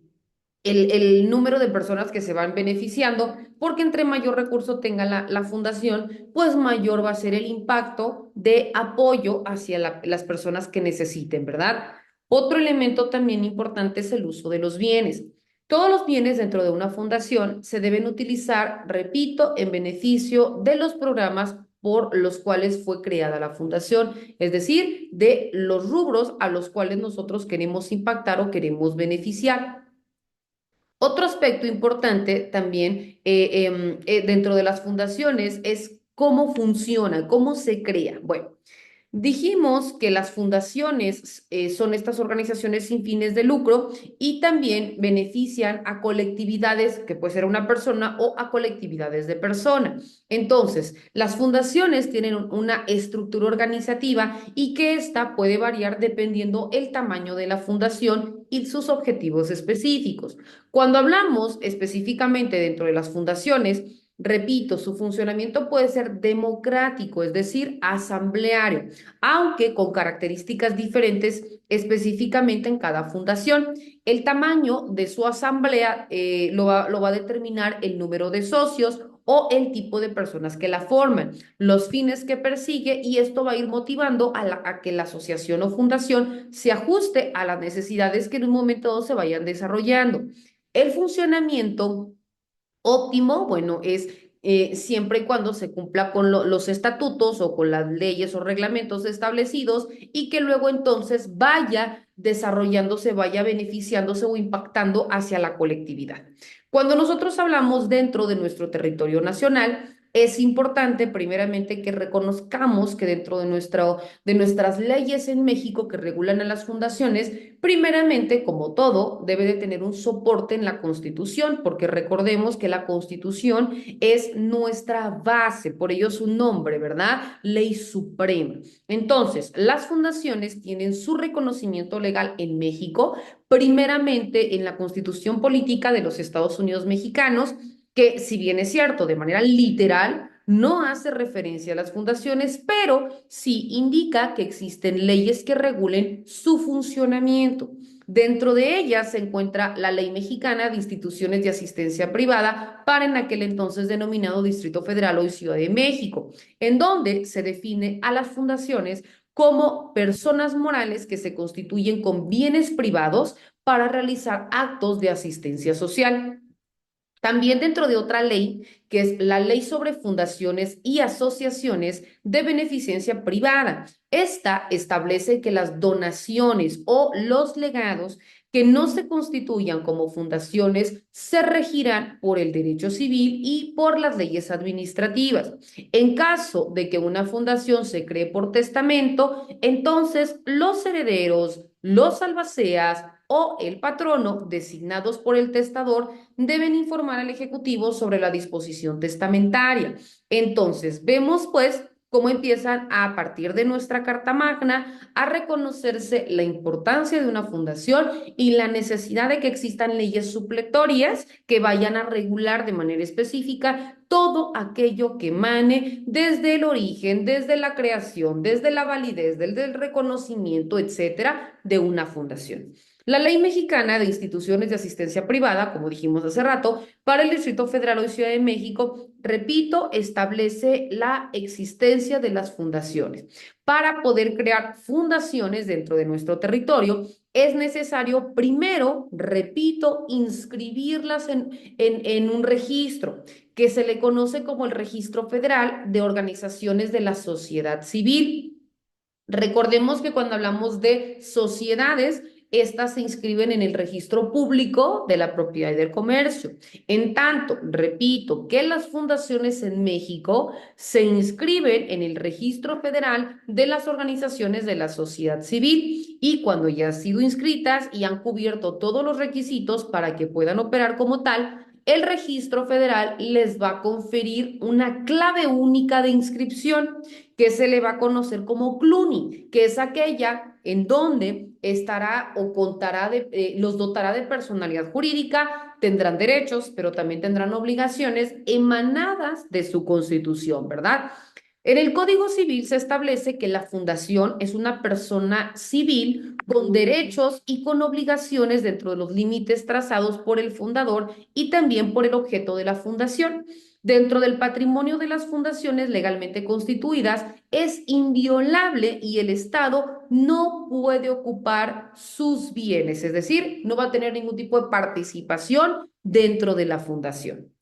número de personas que se van beneficiando, porque entre mayor recurso tenga la fundación, pues mayor va a ser el impacto de apoyo hacia las personas que necesiten, ¿verdad? Otro elemento también importante es el uso de los bienes. Todos los bienes dentro de una fundación se deben utilizar, repito, en beneficio de los programas por los cuales fue creada la fundación, es decir, de los rubros a los cuales nosotros queremos impactar o queremos beneficiar. Otro aspecto importante también dentro de las fundaciones es cómo funciona, cómo se crea. Bueno, dijimos que las fundaciones son estas organizaciones sin fines de lucro y también benefician a colectividades, que puede ser una persona o a colectividades de personas. Entonces, las fundaciones tienen una estructura organizativa y que ésta puede variar dependiendo el tamaño de la fundación y sus objetivos específicos. Cuando hablamos específicamente dentro de las fundaciones, repito, su funcionamiento puede ser democrático, es decir, asambleario, aunque con características diferentes específicamente en cada fundación. El tamaño de su asamblea lo va a determinar el número de socios o el tipo de personas que la forman, los fines que persigue y esto va a ir motivando a que la asociación o fundación se ajuste a las necesidades que en un momento dado se vayan desarrollando. El funcionamiento óptimo, bueno, es siempre y cuando se cumpla con los estatutos o con las leyes o reglamentos establecidos y que luego entonces vaya desarrollándose, vaya beneficiándose o impactando hacia la colectividad. Cuando nosotros hablamos dentro de nuestro territorio nacional, es importante primeramente que reconozcamos que dentro de nuestras leyes en México que regulan a las fundaciones, primeramente, como todo, debe de tener un soporte en la Constitución, porque recordemos que la Constitución es nuestra base, por ello su nombre, ¿verdad? Ley suprema. Entonces, las fundaciones tienen su reconocimiento legal en México, primeramente en la Constitución Política de los Estados Unidos Mexicanos, que si bien es cierto, de manera literal, no hace referencia a las fundaciones, pero sí indica que existen leyes que regulen su funcionamiento. Dentro de ellas se encuentra la Ley Mexicana de Instituciones de Asistencia Privada para en aquel entonces denominado Distrito Federal hoy Ciudad de México, en donde se define a las fundaciones como personas morales que se constituyen con bienes privados para realizar actos de asistencia social. También dentro de otra ley, que es la Ley sobre Fundaciones y Asociaciones de Beneficencia Privada. Esta establece que las donaciones o los legados que no se constituyan como fundaciones se regirán por el derecho civil y por las leyes administrativas. En caso de que una fundación se cree por testamento, entonces los herederos, los albaceas o el patrono designados por el testador deben informar al Ejecutivo sobre la disposición testamentaria. Entonces, vemos pues cómo empiezan a partir de nuestra Carta Magna a reconocerse la importancia de una fundación y la necesidad de que existan leyes supletorias que vayan a regular de manera específica todo aquello que emane desde el origen, desde la creación, desde la validez, desde el reconocimiento, etcétera, de una fundación. La Ley Mexicana de Instituciones de Asistencia Privada, como dijimos hace rato, para el Distrito Federal o Ciudad de México, repito, establece la existencia de las fundaciones. Para poder crear fundaciones dentro de nuestro territorio, es necesario primero, repito, inscribirlas en un registro que se le conoce como el Registro Federal de Organizaciones de la Sociedad Civil. Recordemos que cuando hablamos de sociedades, estas se inscriben en el registro público de la propiedad y del comercio. En tanto, repito, que las fundaciones en México se inscriben en el registro federal de las organizaciones de la sociedad civil y cuando ya han sido inscritas y han cubierto todos los requisitos para que puedan operar como tal, el registro federal les va a conferir una clave única de inscripción que se le va a conocer como CLUNY, que es aquella en donde estará o contará los dotará de personalidad jurídica, tendrán derechos, pero también tendrán obligaciones emanadas de su constitución, ¿verdad? En el Código Civil se establece que la fundación es una persona civil con derechos y con obligaciones dentro de los límites trazados por el fundador y también por el objeto de la fundación. Dentro del patrimonio de las fundaciones legalmente constituidas es inviolable y el Estado no puede ocupar sus bienes, es decir, no va a tener ningún tipo de participación dentro de la fundación.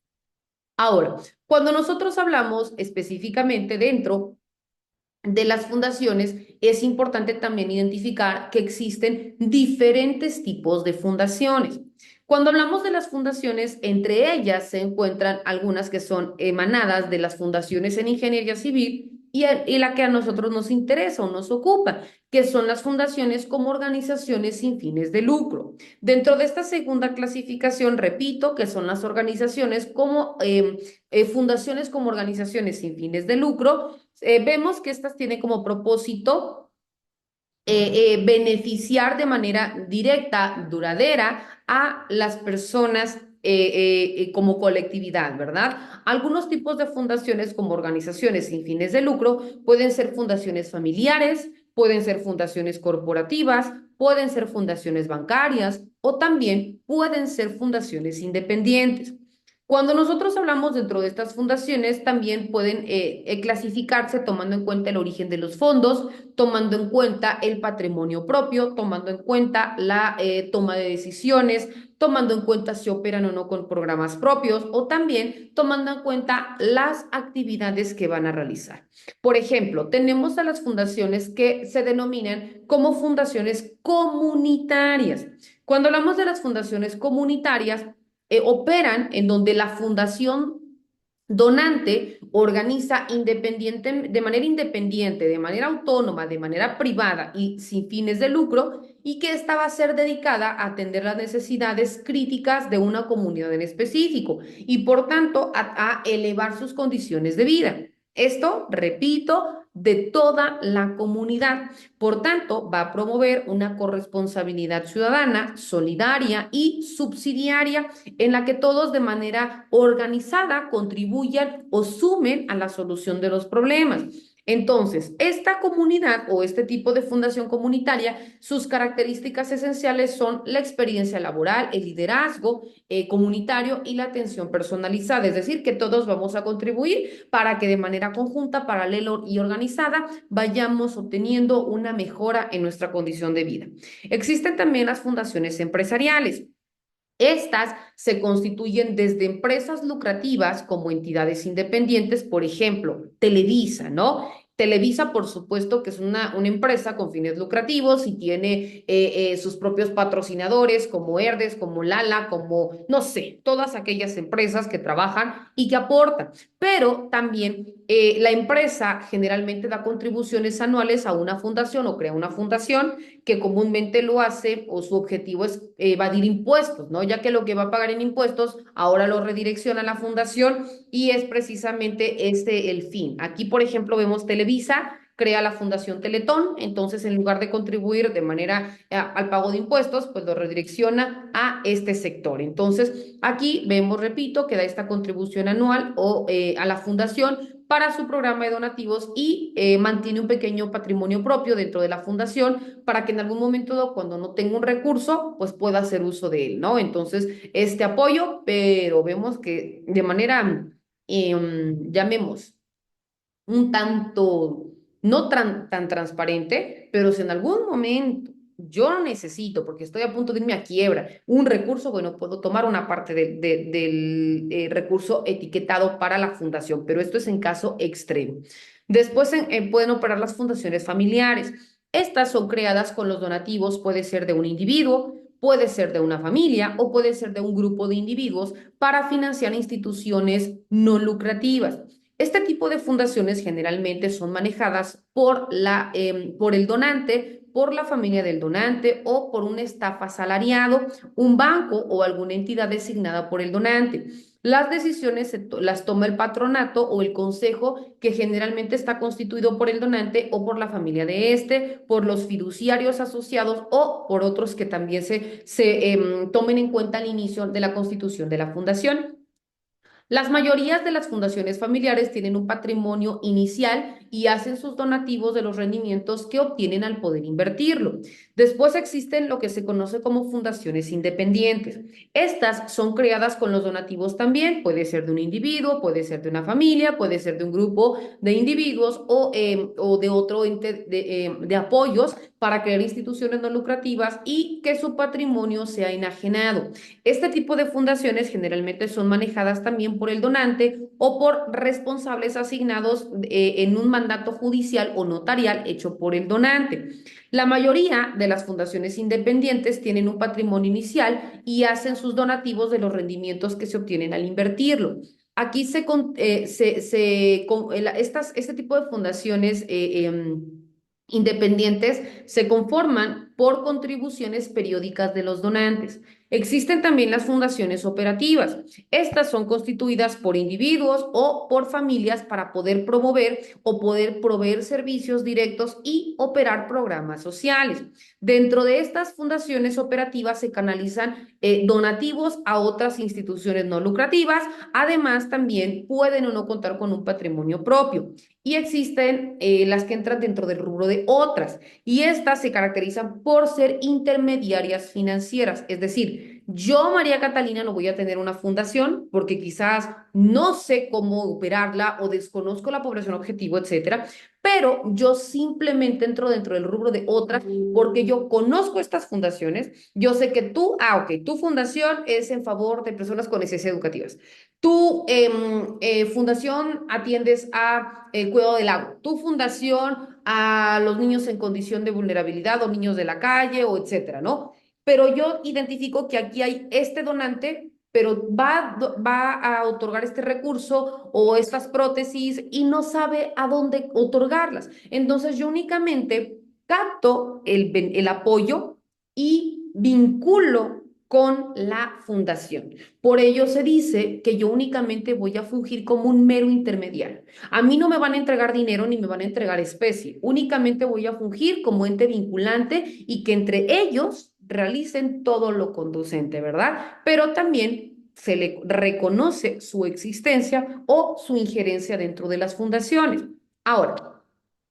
Ahora, cuando nosotros hablamos específicamente dentro de las fundaciones, es importante también identificar que existen diferentes tipos de fundaciones. Cuando hablamos de las fundaciones, entre ellas se encuentran algunas que son emanadas de las fundaciones en ingeniería civil y la que a nosotros nos interesa o nos ocupa, que son las fundaciones como organizaciones sin fines de lucro. Dentro de esta segunda clasificación, repito, que son las organizaciones como fundaciones como organizaciones sin fines de lucro, vemos que estas tienen como propósito beneficiar de manera directa, duradera, a las personas como colectividad, ¿verdad? Algunos tipos de fundaciones como organizaciones sin fines de lucro pueden ser fundaciones familiares, pueden ser fundaciones corporativas, pueden ser fundaciones bancarias o también pueden ser fundaciones independientes. Cuando nosotros hablamos dentro de estas fundaciones, también pueden clasificarse tomando en cuenta el origen de los fondos, tomando en cuenta el patrimonio propio, tomando en cuenta la toma de decisiones, tomando en cuenta si operan o no con programas propios o también tomando en cuenta las actividades que van a realizar. Por ejemplo, tenemos a las fundaciones que se denominan como fundaciones comunitarias. Cuando hablamos de las fundaciones comunitarias, operan en donde la fundación Donante organiza de manera independiente, de manera autónoma, de manera privada y sin fines de lucro, y que esta va a ser dedicada a atender las necesidades críticas de una comunidad en específico y por tanto a elevar sus condiciones de vida. Esto, repito, de toda la comunidad. Por tanto, va a promover una corresponsabilidad ciudadana, solidaria y subsidiaria en la que todos de manera organizada contribuyan o sumen a la solución de los problemas. Entonces, esta comunidad o este tipo de fundación comunitaria, sus características esenciales son la experiencia laboral, el liderazgo comunitario y la atención personalizada, es decir, que todos vamos a contribuir para que de manera conjunta, paralela y organizada vayamos obteniendo una mejora en nuestra condición de vida. Existen también las fundaciones empresariales. Estas se constituyen desde empresas lucrativas como entidades independientes, por ejemplo, Televisa, ¿no? Televisa, por supuesto, que es una empresa con fines lucrativos y tiene sus propios patrocinadores como Herdes, como Lala, como, no sé, todas aquellas empresas que trabajan y que aportan. Pero también la empresa generalmente da contribuciones anuales a una fundación o crea una fundación que comúnmente lo hace o su objetivo es evadir impuestos, ¿no? Ya que lo que va a pagar en impuestos ahora lo redirecciona a la fundación y es precisamente este el fin. Aquí, por ejemplo, vemos Televisa crea la Fundación Teletón, entonces en lugar de contribuir de manera al pago de impuestos, pues lo redirecciona a este sector. Entonces, aquí vemos, repito, que da esta contribución anual o a la fundación para su programa de donativos y mantiene un pequeño patrimonio propio dentro de la fundación para que en algún momento cuando no tenga un recurso, pues pueda hacer uso de él, ¿no? Entonces, este apoyo, pero vemos que de manera, llamemos, un tanto, no tan transparente, pero si en algún momento yo lo necesito porque estoy a punto de irme a quiebra, un recurso, bueno, puedo tomar una parte del recurso etiquetado para la fundación, pero esto es en caso extremo. Después pueden operar las fundaciones familiares. Estas son creadas con los donativos, puede ser de un individuo, puede ser de una familia o puede ser de un grupo de individuos para financiar instituciones no lucrativas. Este tipo de fundaciones generalmente son manejadas por el donante, por la familia del donante o por un staff asalariado, un banco o alguna entidad designada por el donante. Las decisiones las toma el patronato o el consejo que generalmente está constituido por el donante o por la familia de este, por los fiduciarios asociados o por otros que también se tomen en cuenta al inicio de la constitución de la fundación. Las mayorías de las fundaciones familiares tienen un patrimonio inicial y hacen sus donativos de los rendimientos que obtienen al poder invertirlo. Después existen lo que se conoce como fundaciones independientes. Estas son creadas con los donativos también, puede ser de un individuo, puede ser de una familia, puede ser de un grupo de individuos o de otro ente de apoyos para crear instituciones no lucrativas y que su patrimonio sea enajenado. Este tipo de fundaciones generalmente son manejadas también por el donante o por responsables asignados en un mandato judicial o notarial hecho por el donante. La mayoría de las fundaciones independientes tienen un patrimonio inicial y hacen sus donativos de los rendimientos que se obtienen al invertirlo. Aquí este tipo de fundaciones independientes se conforman por contribuciones periódicas de los donantes. Existen también las fundaciones operativas. Estas son constituidas por individuos o por familias para poder promover o poder proveer servicios directos y operar programas sociales. Dentro de estas fundaciones operativas se canalizan donativos a otras instituciones no lucrativas. Además, también pueden o no contar con un patrimonio propio. Y existen las que entran dentro del rubro de otras. Y estas se caracterizan por ser intermediarias financieras. Es decir, yo, María Catalina, no voy a tener una fundación porque quizás no sé cómo operarla o desconozco la población objetivo, etcétera, pero yo simplemente entro dentro del rubro de otras porque yo conozco estas fundaciones, yo sé que ok, tu fundación es en favor de personas con necesidades educativas. Tu fundación atiendes a cuidado del agua. Tu fundación a los niños en condición de vulnerabilidad o niños de la calle o etcétera, ¿no? Pero yo identifico que aquí hay este donante pero va a otorgar este recurso o estas prótesis y no sabe a dónde otorgarlas. Entonces yo únicamente capto el apoyo y vinculo con la fundación. Por ello se dice que yo únicamente voy a fungir como un mero intermediario. A mí no me van a entregar dinero ni me van a entregar especie. Únicamente voy a fungir como ente vinculante y que entre ellos realicen todo lo conducente, ¿verdad? Pero también se le reconoce su existencia o su injerencia dentro de las fundaciones. Ahora,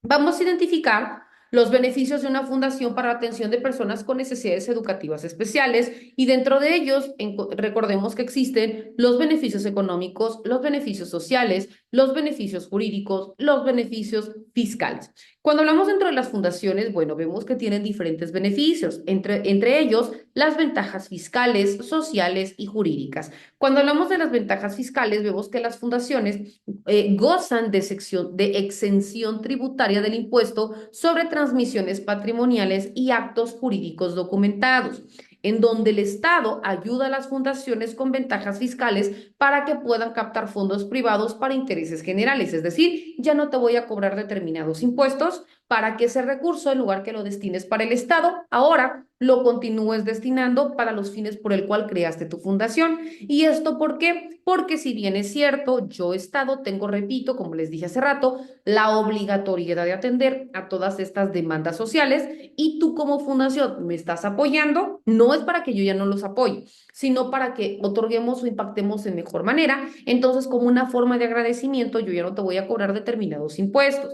vamos a identificar los beneficios de una fundación para la atención de personas con necesidades educativas especiales y dentro de ellos recordemos que existen los beneficios económicos, los beneficios sociales, los beneficios jurídicos, los beneficios fiscales. Cuando hablamos dentro de las fundaciones, bueno, vemos que tienen diferentes beneficios, entre ellos las ventajas fiscales, sociales y jurídicas. Cuando hablamos de las ventajas fiscales, vemos que las fundaciones gozan de exención tributaria del impuesto sobre transmisiones patrimoniales y actos jurídicos documentados, en donde el Estado ayuda a las fundaciones con ventajas fiscales para que puedan captar fondos privados para intereses generales. Es decir, ya no te voy a cobrar determinados impuestos para que ese recurso, en lugar que lo destines para el Estado, ahora lo continúes destinando para los fines por el cual creaste tu fundación. ¿Y esto por qué? Porque si bien es cierto, yo Estado tengo, repito, como les dije hace rato, la obligatoriedad de atender a todas estas demandas sociales y tú como fundación me estás apoyando, no es para que yo ya no los apoye, sino para que otorguemos o impactemos en mejor manera. Entonces, como una forma de agradecimiento, yo ya no te voy a cobrar determinados impuestos.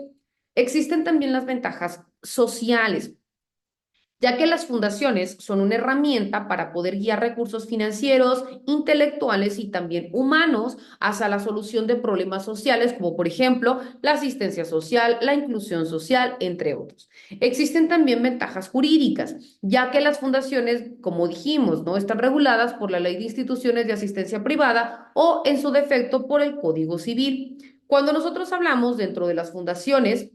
Existen también las ventajas sociales, ya que las fundaciones son una herramienta para poder guiar recursos financieros, intelectuales y también humanos hacia la solución de problemas sociales, como por ejemplo la asistencia social, la inclusión social, entre otros. Existen también ventajas jurídicas, ya que las fundaciones, como dijimos, no están reguladas por la Ley de Instituciones de Asistencia Privada o, en su defecto, por el Código Civil. Cuando nosotros hablamos dentro de las fundaciones,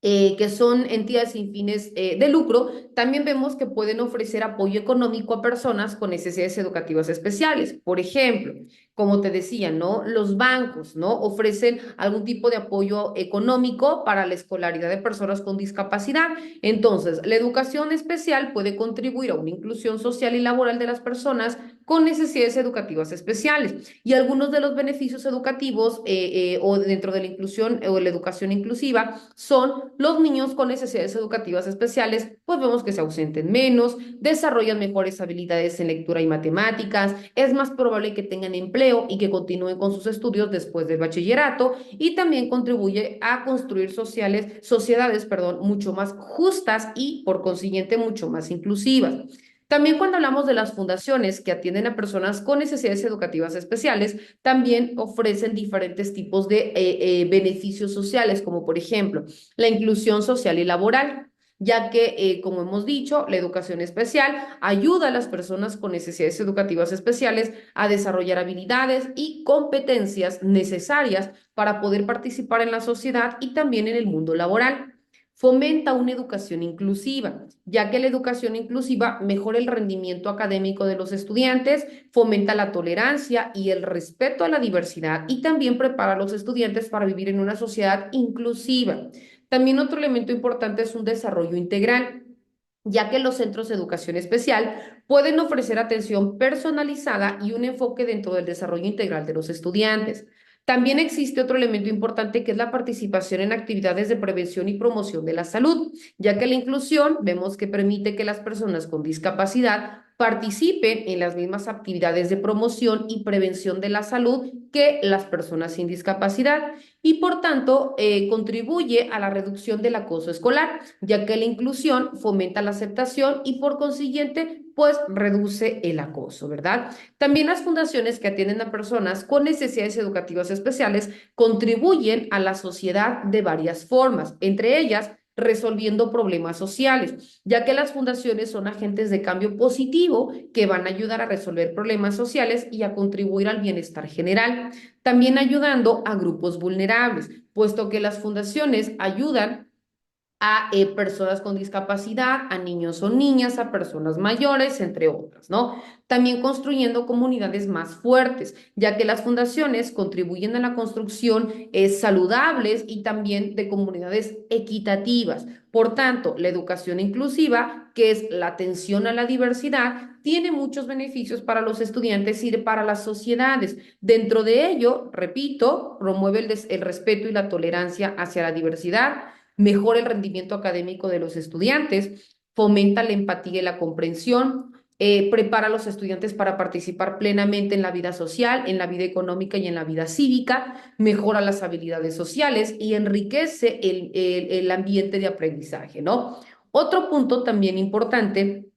que son entidades sin fines de lucro, también vemos que pueden ofrecer apoyo económico a personas con necesidades educativas especiales. Por ejemplo, como te decía, ¿no? Los bancos, ¿no? Ofrecen algún tipo de apoyo económico para la escolaridad de personas con discapacidad. Entonces, la educación especial puede contribuir a una inclusión social y laboral de las personas con necesidades educativas especiales. Y algunos de los beneficios educativos o dentro de la inclusión o la educación inclusiva son los niños con necesidades educativas especiales, pues vemos que se ausenten menos, desarrollan mejores habilidades en lectura y matemáticas, es más probable que tengan empleo y que continúen con sus estudios después del bachillerato y también contribuye a construir sociedades, mucho más justas y por consiguiente mucho más inclusivas. También cuando hablamos de las fundaciones que atienden a personas con necesidades educativas especiales, también ofrecen diferentes tipos de beneficios sociales, como por ejemplo la inclusión social y laboral, ya que, como hemos dicho, la educación especial ayuda a las personas con necesidades educativas especiales a desarrollar habilidades y competencias necesarias para poder participar en la sociedad y también en el mundo laboral. Fomenta una educación inclusiva, ya que la educación inclusiva mejora el rendimiento académico de los estudiantes, fomenta la tolerancia y el respeto a la diversidad y también prepara a los estudiantes para vivir en una sociedad inclusiva. También otro elemento importante es un desarrollo integral, ya que los centros de educación especial pueden ofrecer atención personalizada y un enfoque dentro del desarrollo integral de los estudiantes. También existe otro elemento importante que es la participación en actividades de prevención y promoción de la salud, ya que la inclusión vemos que permite que las personas con discapacidad participen en las mismas actividades de promoción y prevención de la salud que las personas sin discapacidad y por tanto contribuye a la reducción del acoso escolar, ya que la inclusión fomenta la aceptación y por consiguiente pues reduce el acoso, ¿verdad? También las fundaciones que atienden a personas con necesidades educativas especiales contribuyen a la sociedad de varias formas, entre ellas resolviendo problemas sociales, ya que las fundaciones son agentes de cambio positivo que van a ayudar a resolver problemas sociales y a contribuir al bienestar general, también ayudando a grupos vulnerables, puesto que las fundaciones ayudan a personas con discapacidad, a niños o niñas, a personas mayores, entre otras, ¿no? También construyendo comunidades más fuertes, ya que las fundaciones contribuyen a la construcción saludables y también de comunidades equitativas. Por tanto, la educación inclusiva, que es la atención a la diversidad, tiene muchos beneficios para los estudiantes y para las sociedades. Dentro de ello, repito, promueve el respeto y la tolerancia hacia la diversidad, mejora el rendimiento académico de los estudiantes, fomenta la empatía y la comprensión, prepara a los estudiantes para participar plenamente en la vida social, en la vida económica y en la vida cívica, mejora las habilidades sociales y enriquece el ambiente de aprendizaje, ¿no? Otro punto también importante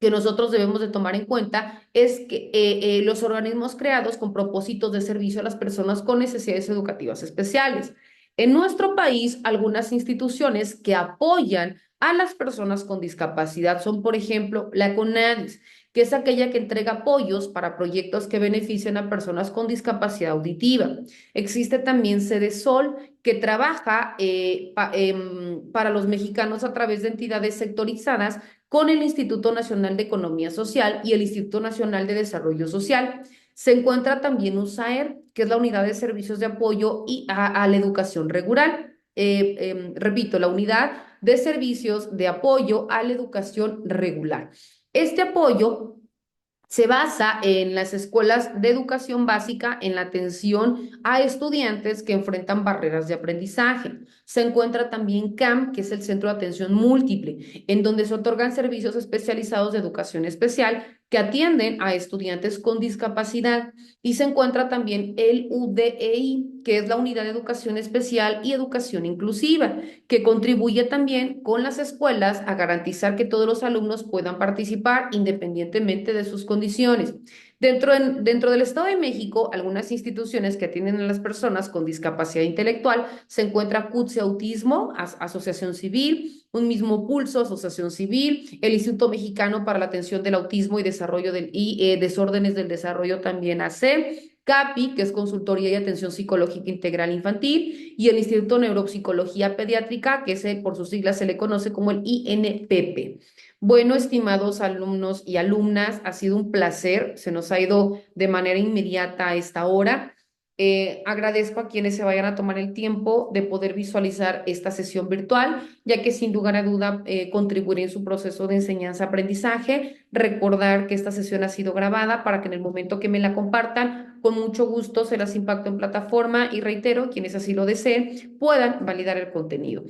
que nosotros debemos de tomar en cuenta es que los organismos creados con propósitos de servicio a las personas con necesidades educativas especiales. En nuestro país, algunas instituciones que apoyan a las personas con discapacidad son, por ejemplo, la CONADIS, que es aquella que entrega apoyos para proyectos que benefician a personas con discapacidad auditiva. Existe también Sol, que trabaja para los mexicanos a través de entidades sectorizadas con el Instituto Nacional de Economía Social y el Instituto Nacional de Desarrollo Social. Se encuentra también USAER, que es la Unidad de Servicios de Apoyo a la Educación Regular. Repito, la Unidad de Servicios de Apoyo a la Educación Regular. Este apoyo se basa en las escuelas de educación básica, en la atención a estudiantes que enfrentan barreras de aprendizaje. Se encuentra también CAM, que es el Centro de Atención Múltiple, en donde se otorgan servicios especializados de educación especial que atienden a estudiantes con discapacidad. Y se encuentra también el UDEI, que es la Unidad de Educación Especial y Educación Inclusiva, que contribuye también con las escuelas a garantizar que todos los alumnos puedan participar independientemente de sus condiciones. Dentro del Estado de México, algunas instituciones que atienden a las personas con discapacidad intelectual se encuentra CUTSE Autismo, Asociación Civil, Un Mismo Pulso, Asociación Civil, el Instituto Mexicano para la Atención del Autismo y Desórdenes del Desarrollo también AC, CAPI, que es Consultoría y Atención Psicológica Integral Infantil, y el Instituto de Neuropsicología Pediátrica, que por sus siglas se le conoce como el INPP. Bueno, estimados alumnos y alumnas, ha sido un placer, se nos ha ido de manera inmediata a esta hora. Agradezco a quienes se vayan a tomar el tiempo de poder visualizar esta sesión virtual, ya que sin lugar a duda contribuirá en su proceso de enseñanza-aprendizaje. Recordar que esta sesión ha sido grabada para que en el momento que me la compartan, con mucho gusto se las impacto en plataforma y reitero, quienes así lo deseen, puedan validar el contenido.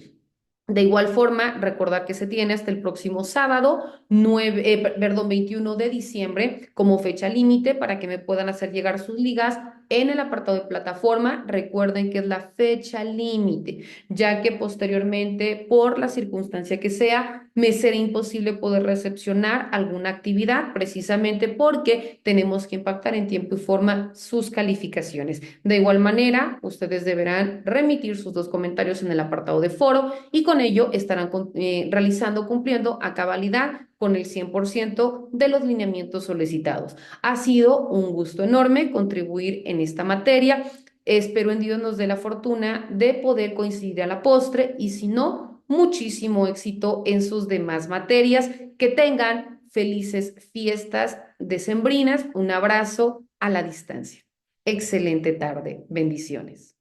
De igual forma, recordar que se tiene hasta el próximo sábado, 21 de diciembre, como fecha límite para que me puedan hacer llegar sus ligas en el apartado de plataforma. Recuerden que es la fecha límite, ya que posteriormente, por la circunstancia que sea, me será imposible poder recepcionar alguna actividad, precisamente porque tenemos que impactar en tiempo y forma sus calificaciones. De igual manera, ustedes deberán remitir sus dos comentarios en el apartado de foro y con ello estarán cumpliendo a cabalidad con el 100% de los lineamientos solicitados. Ha sido un gusto enorme contribuir en esta materia. Espero en Dios nos dé la fortuna de poder coincidir a la postre y si no, muchísimo éxito en sus demás materias. Que tengan felices fiestas decembrinas. Un abrazo a la distancia. Excelente tarde. Bendiciones.